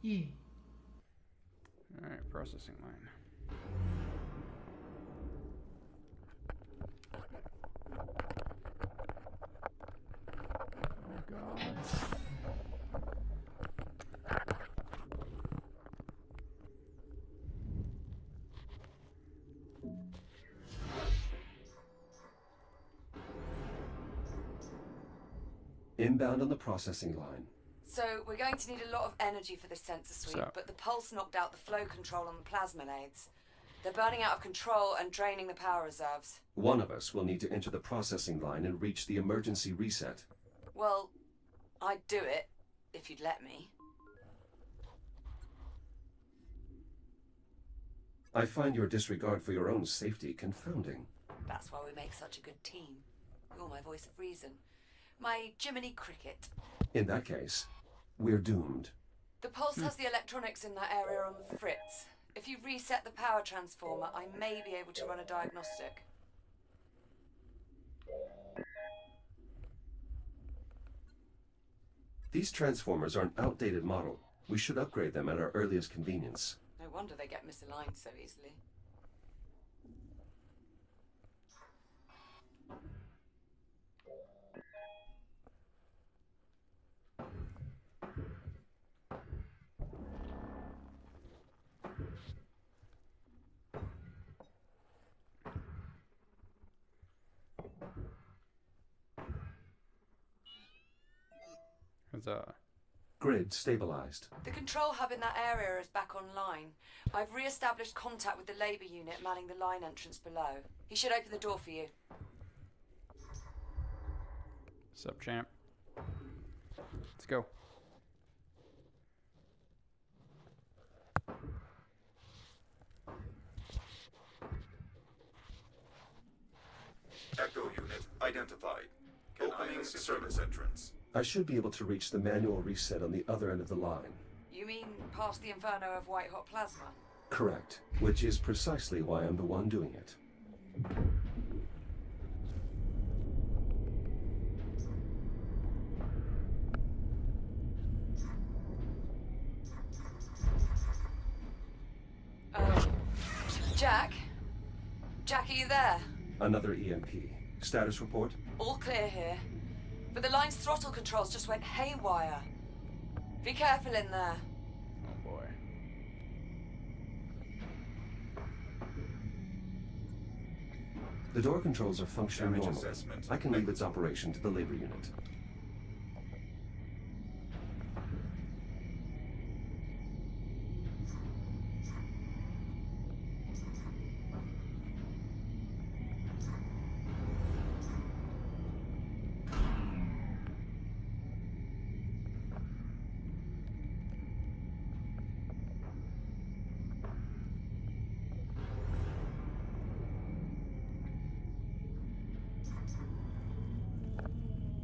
E. Alright, processing line. Oh god. Inbound on the processing line. So, we're going to need a lot of energy for this sensor suite, but the pulse knocked out the flow control on the plasma lathes. They're burning out of control and draining the power reserves. One of us will need to enter the processing line and reach the emergency reset. Well, I'd do it, if you'd let me. I find your disregard for your own safety confounding. That's why we make such a good team. You're my voice of reason. My Jiminy Cricket. In that case, we're doomed. The pulse has the electronics in that area on the fritz. If you reset the power transformer, I may be able to run a diagnostic. These transformers are an outdated model. We should upgrade them at our earliest convenience. No wonder they get misaligned so easily. Grid stabilized. The control hub in that area is back online. I've re-established contact with the Labour unit manning the line entrance below. He should open the door for you. Sup, champ? Let's go. Echo unit identified. Opening service entrance. I should be able to reach the manual reset on the other end of the line. You mean past the inferno of white-hot plasma? Correct, which is precisely why I'm the one doing it. Jack? Jack, are you there? Another EMP. Status report? All clear here. But the line's throttle controls just went haywire. Be careful in there. Oh boy. The door controls are functioning Damage normally. assessment. I can leave its operation to the labor unit.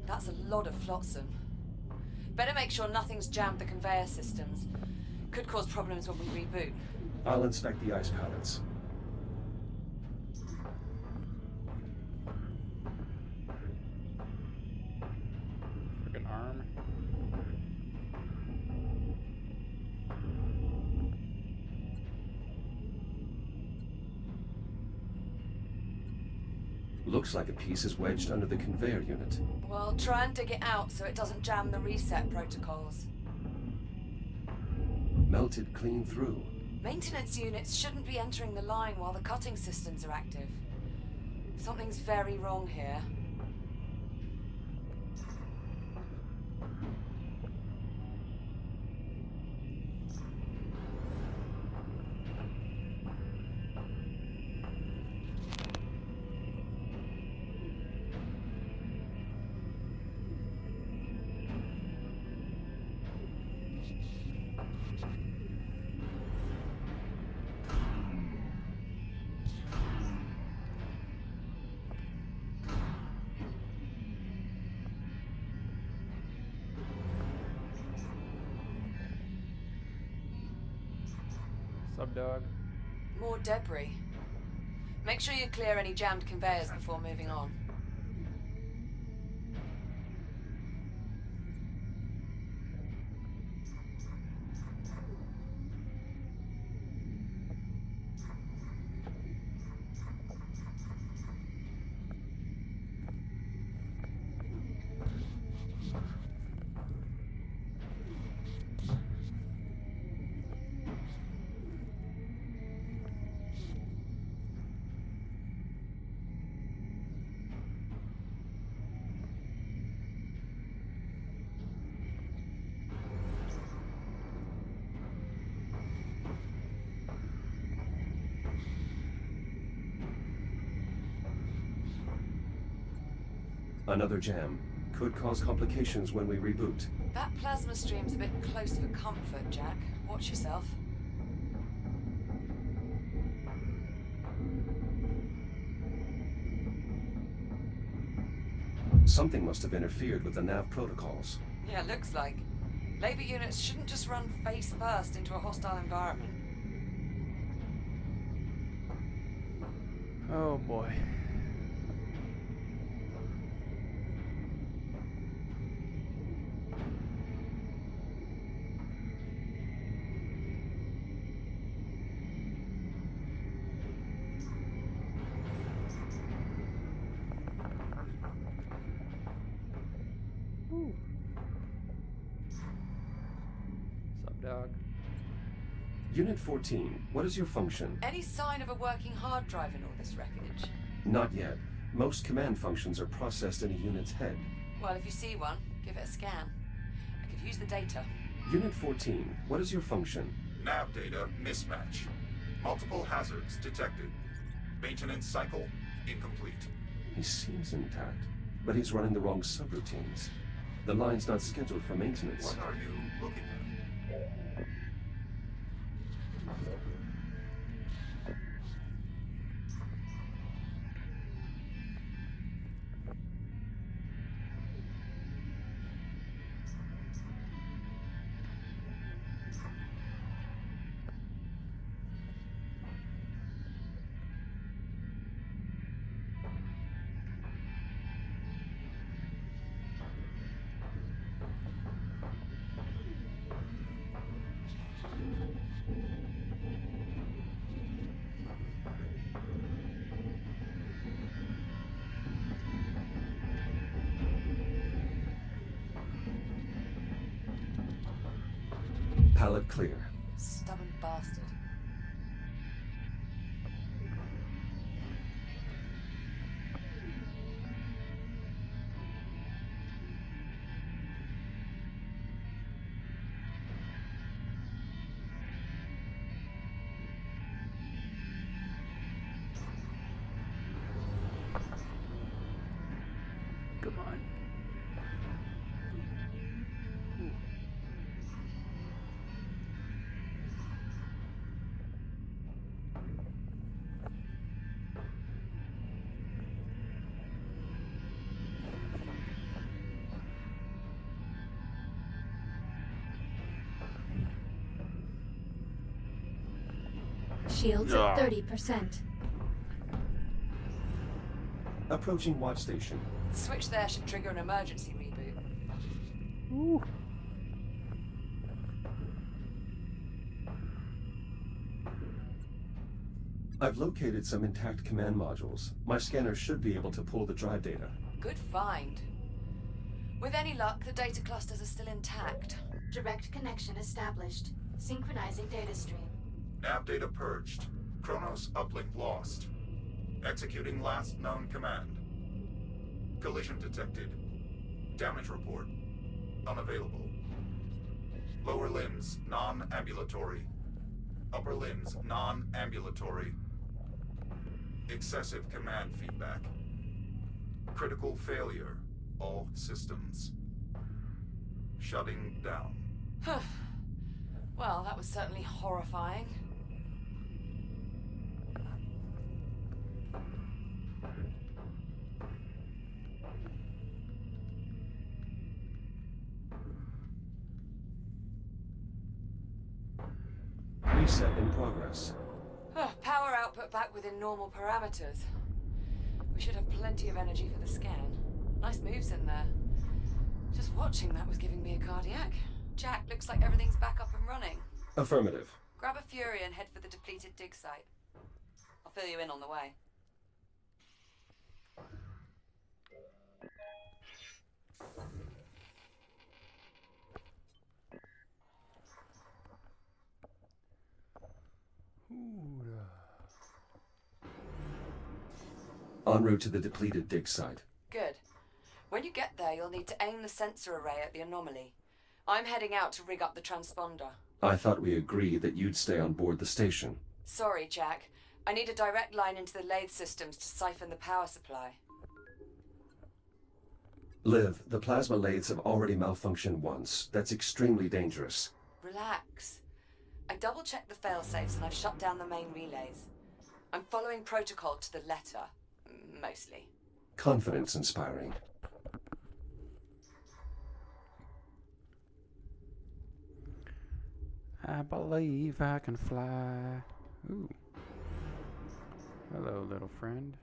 That's a lot of flotsam. Better make sure nothing's jammed the conveyor systems. Could cause problems when we reboot. I'll inspect the ice pallets. Freaking arm. Looks like a piece is wedged under the conveyor unit. Well, try and dig it out so it doesn't jam the reset protocols. Melted clean through. Maintenance units shouldn't be entering the line while the cutting systems are active. Something's very wrong here. Sub dog. More debris. Make sure you clear any jammed conveyors before moving on. Another jam. Could cause complications when we reboot. That plasma stream's a bit close for comfort, Jack. Watch yourself. Something must have interfered with the nav protocols. Yeah, looks like. Labor units shouldn't just run face first into a hostile environment. Oh boy. Sup, dog? Unit 14, what is your function? Any sign of a working hard drive in all this wreckage? Not yet. Most command functions are processed in a unit's head. Well, if you see one, give it a scan. I could use the data. Unit 14, what is your function? Nav data mismatch. Multiple hazards detected. Maintenance cycle incomplete. He seems intact, but he's running the wrong subroutines. The line's not scheduled for maintenance. What are you looking at? Pallet clear. Stubborn bastard. Come on. Shields at 30%. Approaching watch station. The switch there should trigger an emergency reboot. Ooh. I've located some intact command modules. My scanner should be able to pull the drive data. Good find. With any luck, the data clusters are still intact. Direct connection established. Synchronizing data stream. Nav data purged. Chronos uplink lost. Executing last known command. Collision detected. Damage report. Unavailable. Lower limbs non-ambulatory. Upper limbs non-ambulatory. Excessive command feedback. Critical failure. All systems. Shutting down. Well, that was certainly horrifying. Reset in progress. Power output back within normal parameters. We should have plenty of energy for the scan. Nice moves in there. Just watching that was giving me a cardiac. Jack, looks like everything's back up and running. Affirmative. Grab a Fury and head for the depleted dig site. I'll fill you in on the way. En route to the depleted dig site. Good. When you get there, you'll need to aim the sensor array at the anomaly. I'm heading out to rig up the transponder. I thought we agreed that you'd stay on board the station. Sorry, Jack. I need a direct line into the lathe systems to siphon the power supply. Liv, the plasma lathes have already malfunctioned once. That's extremely dangerous. Relax. I double-checked the fail-safes and I've shut down the main relays. I'm following protocol to the letter. Mostly. Confidence-inspiring. I believe I can fly. Ooh. Hello, little friend.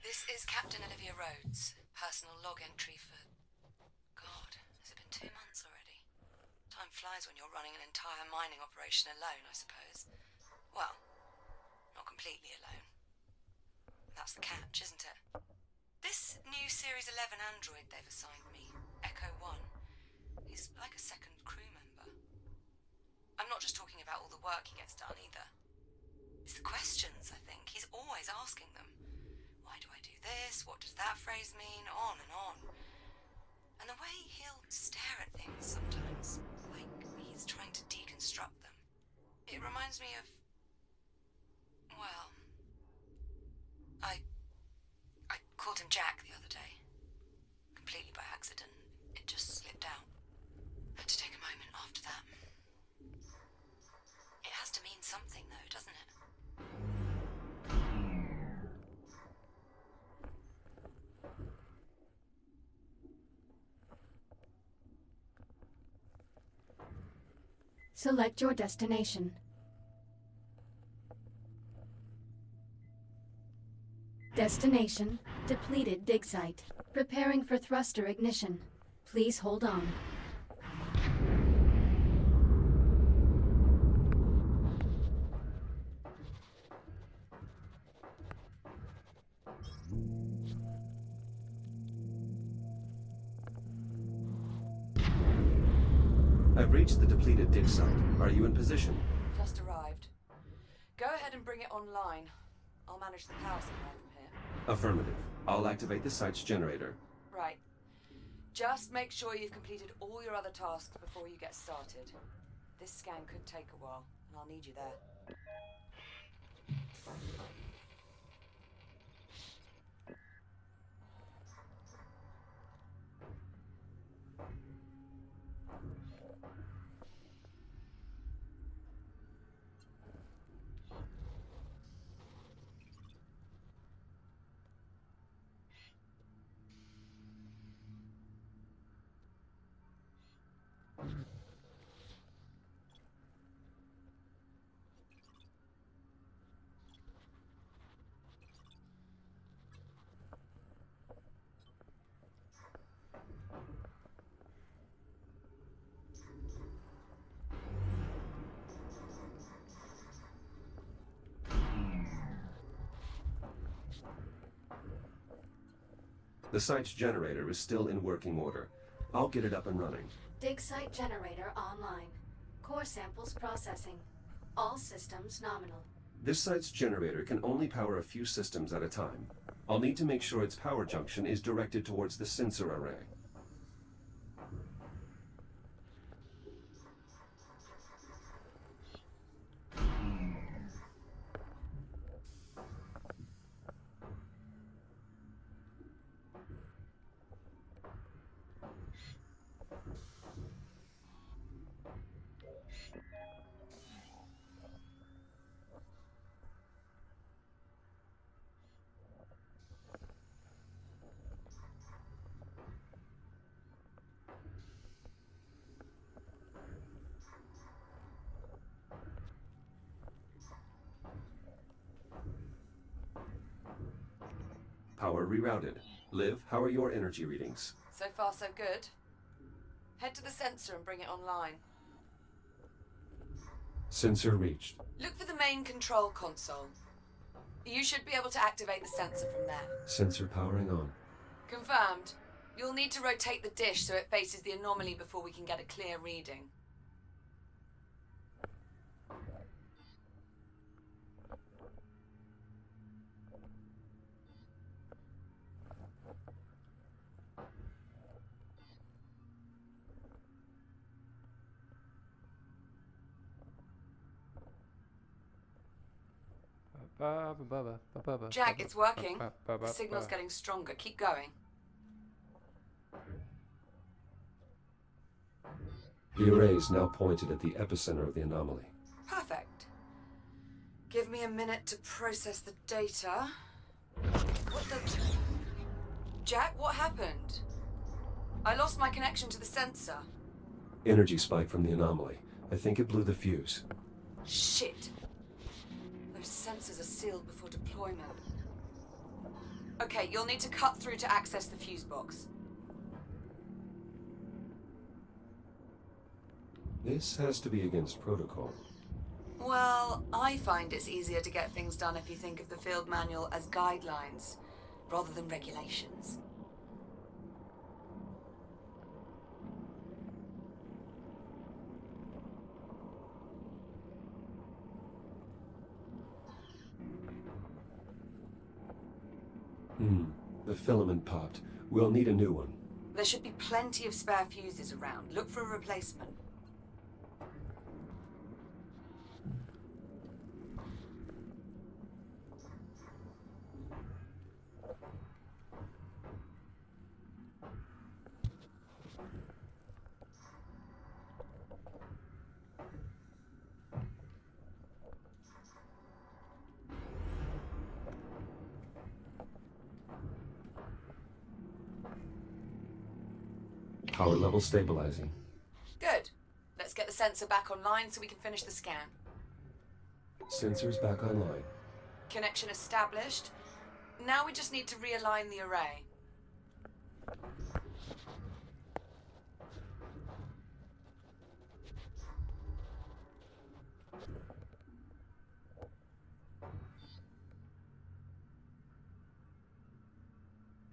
This is Captain Olivia Rhodes. Personal log entry for... God, has it been 2 months already? Time flies when you're running an entire mining operation alone, I suppose. Well, not completely alone. That's the catch, isn't it? This new Series 11 android they've assigned me, Echo 1, he's like a second crew member. I'm not just talking about all the work he gets done, either. It's the questions, I think. He's always asking them. Why do I do this? What does that phrase mean? On and on. And the way he'll stare at things sometimes, like he's trying to deconstruct them. It reminds me of... well... I called him Jack the other day. Completely by accident. It just slipped out. Had to take a moment after that. It has to mean something, though, doesn't it? Select your destination. Destination, depleted dig site. Preparing for thruster ignition. Please hold on. I've reached the depleted dig site. Are you in position? Just arrived. Go ahead and bring it online. I'll manage the power supply from here. Affirmative. I'll activate the site's generator. Right. Just make sure you've completed all your other tasks before you get started. This scan could take a while, and I'll need you there. The site's generator is still in working order. I'll get it up and running. Dig site generator online. Core samples processing. All systems nominal. This site's generator can only power a few systems at a time. I'll need to make sure its power junction is directed towards the sensor array. Power rerouted. Liv, how are your energy readings? So far, so good. Head to the sensor and bring it online. Sensor reached. Look for the main control console. You should be able to activate the sensor from there. Sensor powering on. Confirmed. You'll need to rotate the dish so it faces the anomaly before we can get a clear reading. Jack, it's working. The signal's getting stronger. Keep going. The array is now pointed at the epicenter of the anomaly. Perfect. Give me a minute to process the data. What the... Jack, what happened? I lost my connection to the sensor. Energy spike from the anomaly. I think it blew the fuse. Shit. Those sensors are sealed before deployment. Okay, you'll need to cut through to access the fuse box. This has to be against protocol. Well, I find it's easier to get things done if you think of the field manual as guidelines, rather than regulations. The filament popped. We'll need a new one. There should be plenty of spare fuses around. Look for a replacement. Power level stabilizing. Good. Let's get the sensor back online so we can finish the scan. Sensors back online. Connection established. Now we just need to realign the array.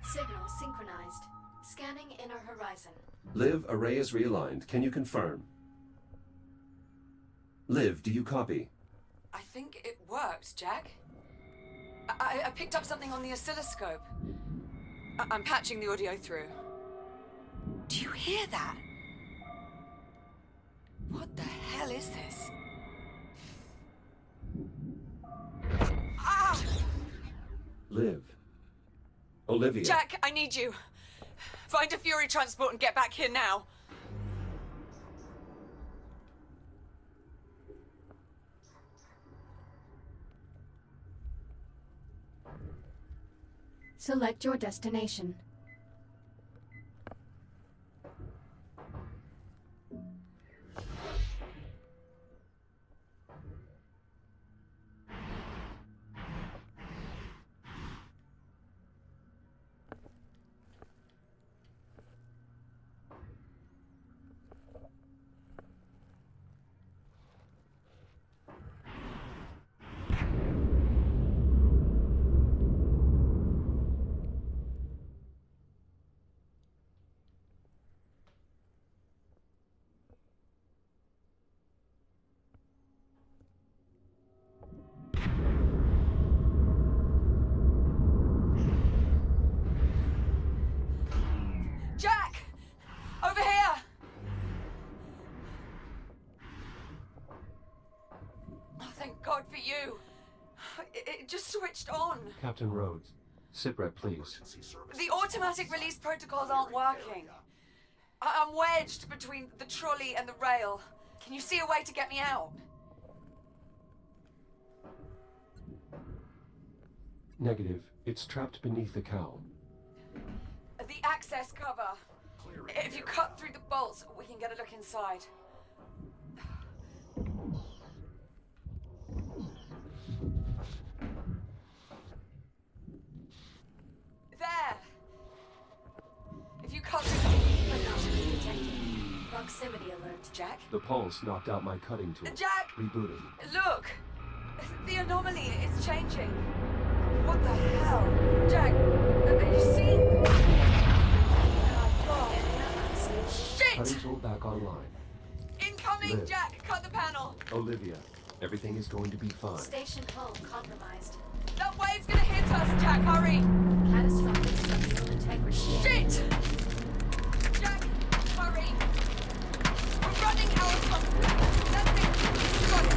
Signal synchronized. Scanning inner horizon. Liv, array is realigned. Can you confirm? Liv, do you copy? I think it worked, Jack. I picked up something on the oscilloscope. I'm patching the audio through. Do you hear that? What the hell is this? Ah! Liv. Olivia. Jack, I need you. Find a Fury transport and get back here now. Select your destination. Jack! Over here! Oh, thank God for you. It just switched on. Captain Rhodes. Sitrep, please. The automatic release protocols aren't working. I'm wedged between the trolley and the rail. Can you see a way to get me out? Negative. It's trapped beneath the cowl. The access cover. If you cut through the bolts, we can get a look inside. There! If you cut through Anomaly detected. Proximity alert. Jack? The pulse knocked out my cutting tool. Jack! Rebooting. Look! The anomaly is changing. What the hell? Jack, are you seeing? Oh, God. Cutting Shit! tool back online. Incoming, Liv. Jack! Cut the panel! Olivia, everything is going to be fine. Station hull compromised. That wave's gonna hit us, Jack! Hurry! Catastrophic structural integrity. Shit! Jack, hurry! We're running out of time. That's it. Got it.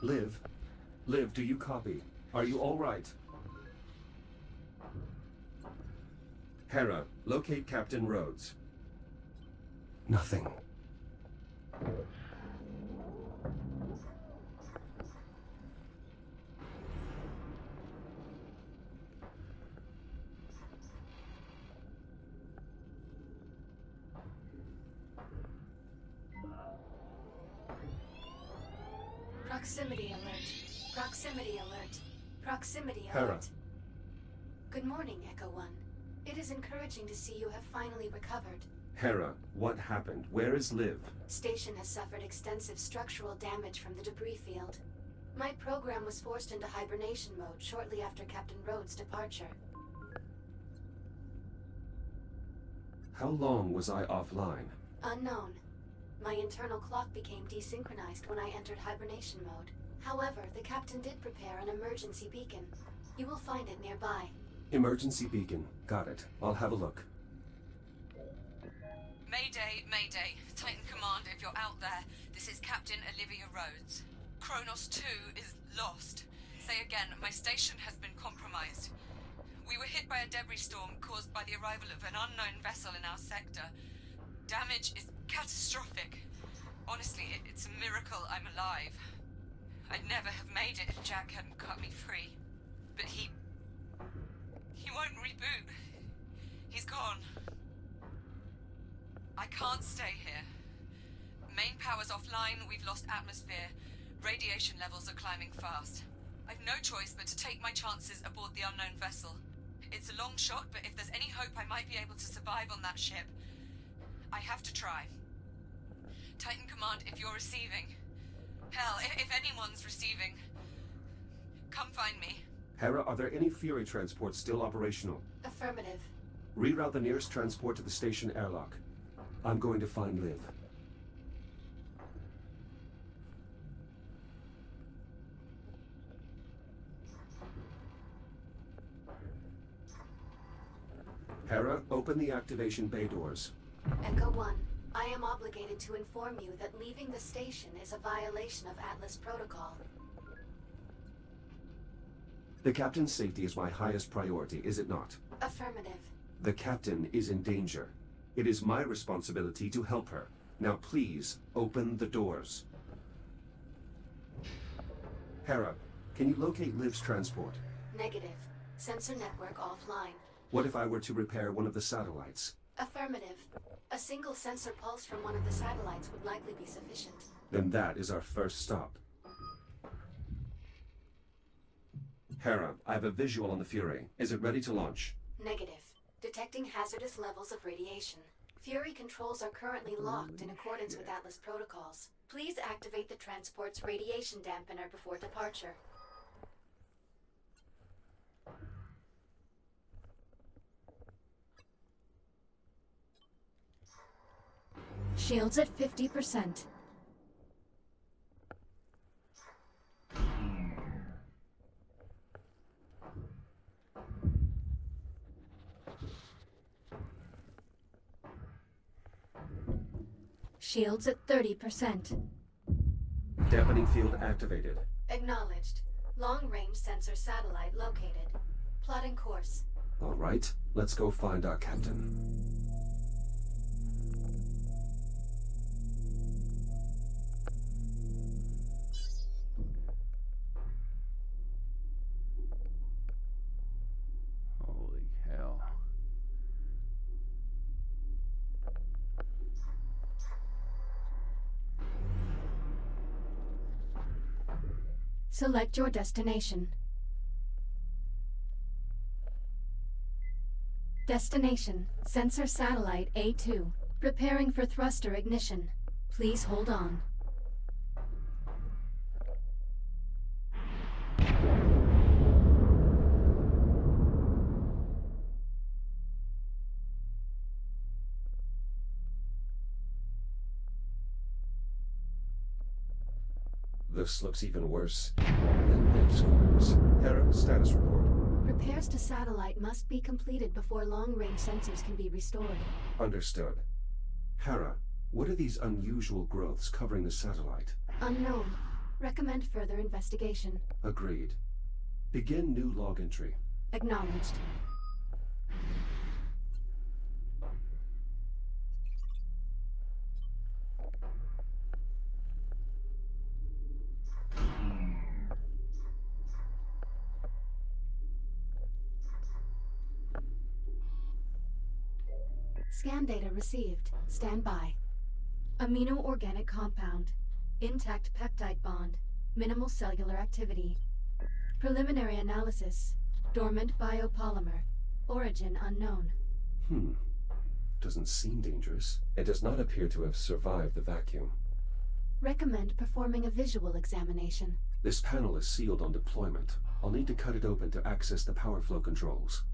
Liv? Liv, do you copy? Are you all right? Hera, locate Captain Rhodes. Nothing. Proximity alert. Proximity alert. Proximity Hera. alert. Good morning, Echo One. It is encouraging to see you have finally recovered. Hera, what happened? Where is Liv? Station has suffered extensive structural damage from the debris field. My program was forced into hibernation mode shortly after Captain Rhodes' departure. How long was I offline? Unknown. My internal clock became desynchronized when I entered hibernation mode. However, the captain did prepare an emergency beacon. You will find it nearby. Emergency beacon. Got it. I'll have a look. Mayday, Mayday. Titan Command, if you're out there, this is Captain Olivia Rhodes. Kronos 2 is lost. Say again, my station has been compromised. We were hit by a debris storm caused by the arrival of an unknown vessel in our sector. Damage is catastrophic. Honestly, it's a miracle I'm alive. I'd never have made it if Jack hadn't cut me free. But he won't reboot. He's gone. I can't stay here. Main power's offline, we've lost atmosphere. Radiation levels are climbing fast. I've no choice but to take my chances aboard the unknown vessel. It's a long shot, but if there's any hope I might be able to survive on that ship, I have to try. Titan Command, if you're receiving... Hell, if anyone's receiving... Come find me. Hera, are there any Fury transports still operational? Affirmative. Reroute the nearest transport to the station airlock. I'm going to find Liv. Hera, open the activation bay doors. Echo One, I am obligated to inform you that leaving the station is a violation of Atlas Protocol. The captain's safety is my highest priority, is it not? Affirmative. The captain is in danger. It is my responsibility to help her. Now please, open the doors. Hera, can you locate Liv's transport? Negative. Sensor network offline. What if I were to repair one of the satellites? Affirmative. A single sensor pulse from one of the satellites would likely be sufficient. Then that is our first stop. Hera, I have a visual on the Fury. Is it ready to launch? Negative. Detecting hazardous levels of radiation. Fury controls are currently locked in accordance with Atlas protocols. Please activate the transport's radiation dampener before departure. Shields at 50%. Shields at 30%. Dampening field activated. Acknowledged. Long-range sensor satellite located. Plotting course. All right, let's go find our captain. Holy hell. Select your destination. Destination, Sensor Satellite A2. Preparing for thruster ignition. Please hold on. This looks even worse than Liv's quarters. Hera, status report. Repairs to satellite must be completed before long-range sensors can be restored. Understood. Hera, what are these unusual growths covering the satellite? Unknown. Recommend further investigation. Agreed. Begin new log entry. Acknowledged. Scan data received. Stand by. Amino-organic compound. Intact peptide bond. Minimal cellular activity. Preliminary analysis. Dormant biopolymer. Origin unknown. Doesn't seem dangerous. It does not appear to have survived the vacuum. Recommend performing a visual examination. This panel is sealed on deployment. I'll need to cut it open to access the power flow controls.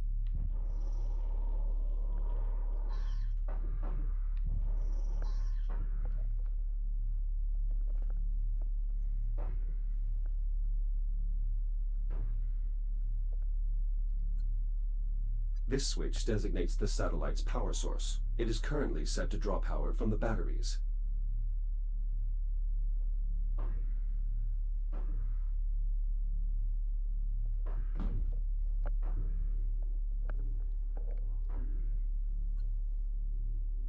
This switch designates the satellite's power source. It is currently set to draw power from the batteries.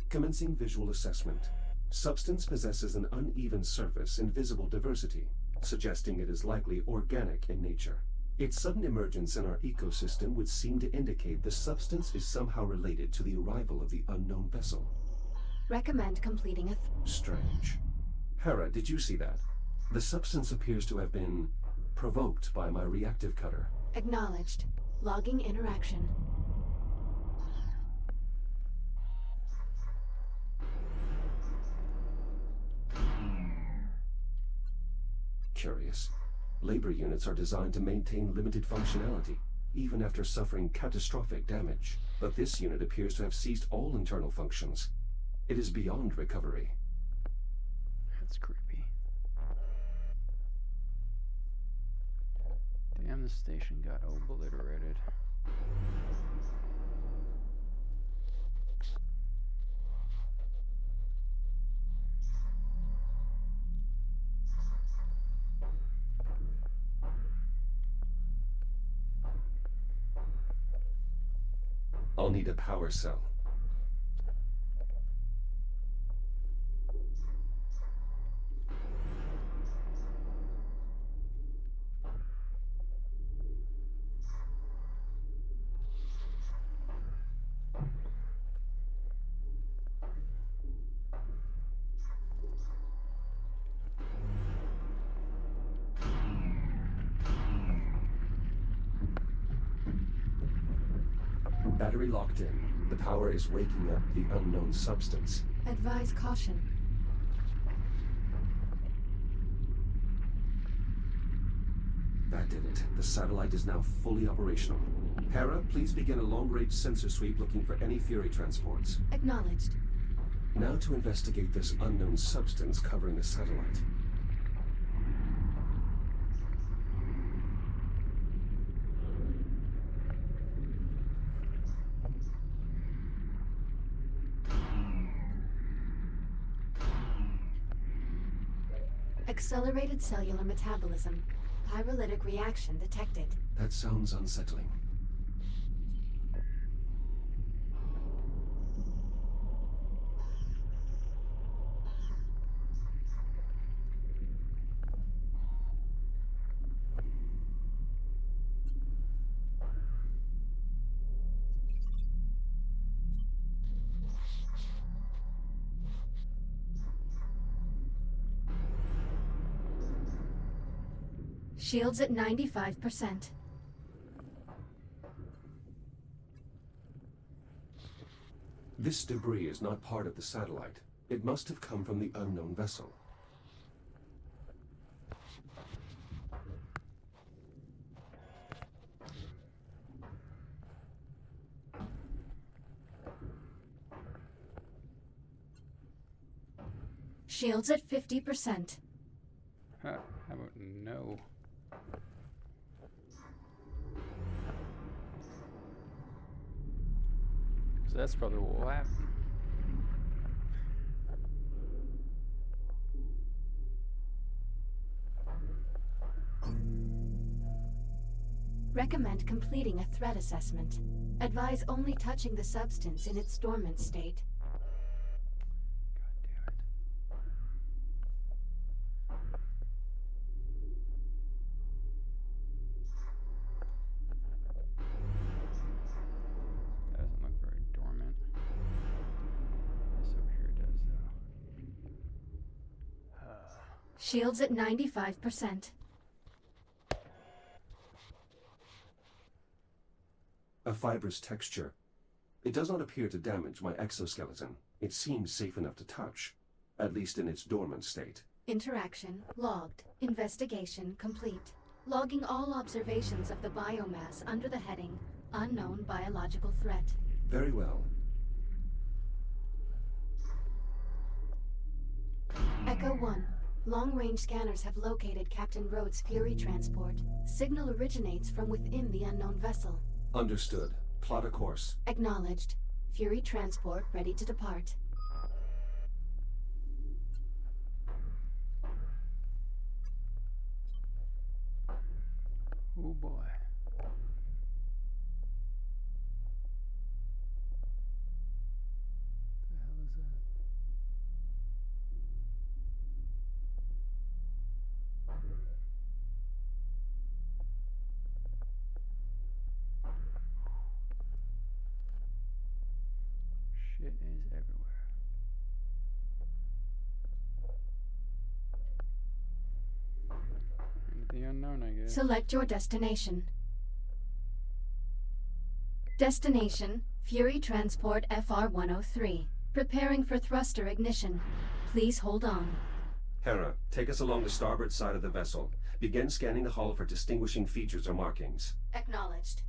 Commencing visual assessment. Substance possesses an uneven surface and visible diversity, suggesting it is likely organic in nature. Its sudden emergence in our ecosystem would seem to indicate the substance is somehow related to the arrival of the unknown vessel. Recommend completing a Strange. Hera, did you see that? The substance appears to have been provoked by my reactive cutter. Acknowledged. Logging interaction. Curious. Labor units are designed to maintain limited functionality, even after suffering catastrophic damage. But this unit appears to have ceased all internal functions. It is beyond recovery. That's creepy. Damn, the station got obliterated. I'll need a power cell. Battery locked in. The power is waking up the unknown substance. Advise caution. That did it. The satellite is now fully operational. Hera, please begin a long-range sensor sweep looking for any Fury transports. Acknowledged. Now to investigate this unknown substance covering the satellite. Accelerated cellular metabolism. Pyrolytic reaction detected. That sounds unsettling. Shields at 95%. This debris is not part of the satellite. It must have come from the unknown vessel. Shields at 50%. Huh, how about no? So that's probably what will happen. Recommend completing a threat assessment. Advise only touching the substance in its dormant state. That doesn't look very dormant. This over here does, though. Shields at 95%. A fibrous texture. It does not appear to damage my exoskeleton. It seems safe enough to touch, at least in its dormant state. Interaction logged. Investigation complete. Logging all observations of the biomass under the heading Unknown Biological Threat. Very well. Echo 1. Long-range scanners have located Captain Rhodes' Fury transport. Signal originates from within the unknown vessel. Understood. Plot a course. Acknowledged. Fury transport ready to depart. Oh boy. The hell is that? Shit is everywhere. Into the unknown, I guess. Select your destination. Destination, Fury Transport FR-103. Preparing for thruster ignition. Please hold on. Hera, take us along the starboard side of the vessel. Begin scanning the hull for distinguishing features or markings. Acknowledged.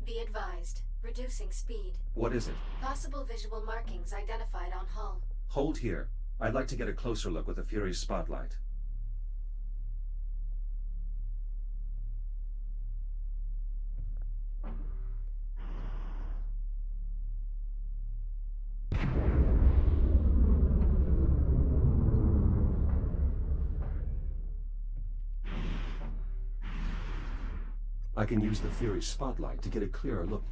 Be advised. Reducing speed. What is it? Possible visual markings identified on hull. Hold here. I'd like to get a closer look with the Fury's spotlight. I can use the Fury's spotlight to get a clearer look.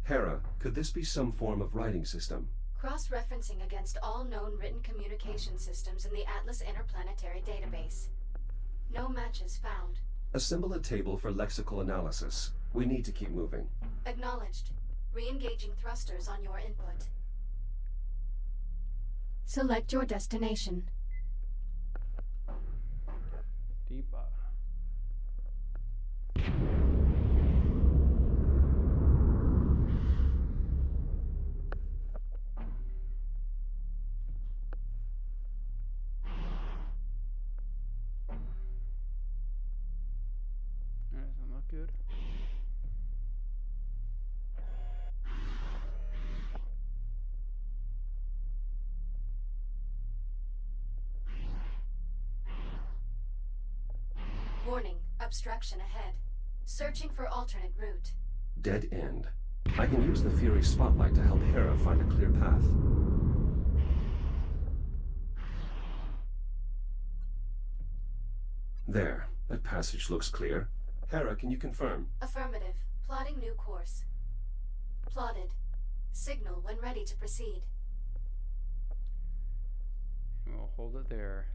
Hera, could this be some form of writing system? Cross-referencing against all known written communication systems in the Atlas Interplanetary Database. No matches found. Assemble a table for lexical analysis. We need to keep moving. Acknowledged. Re-engaging thrusters on your input. Select your destination. Deepa. That doesn't look good. Warning, obstruction ahead. Searching for alternate route. Dead end. I can use the Fury's spotlight to help Hera find a clear path. There. That passage looks clear. Hera, can you confirm? Affirmative. Plotting new course. Plotted. Signal when ready to proceed. We'll hold it there.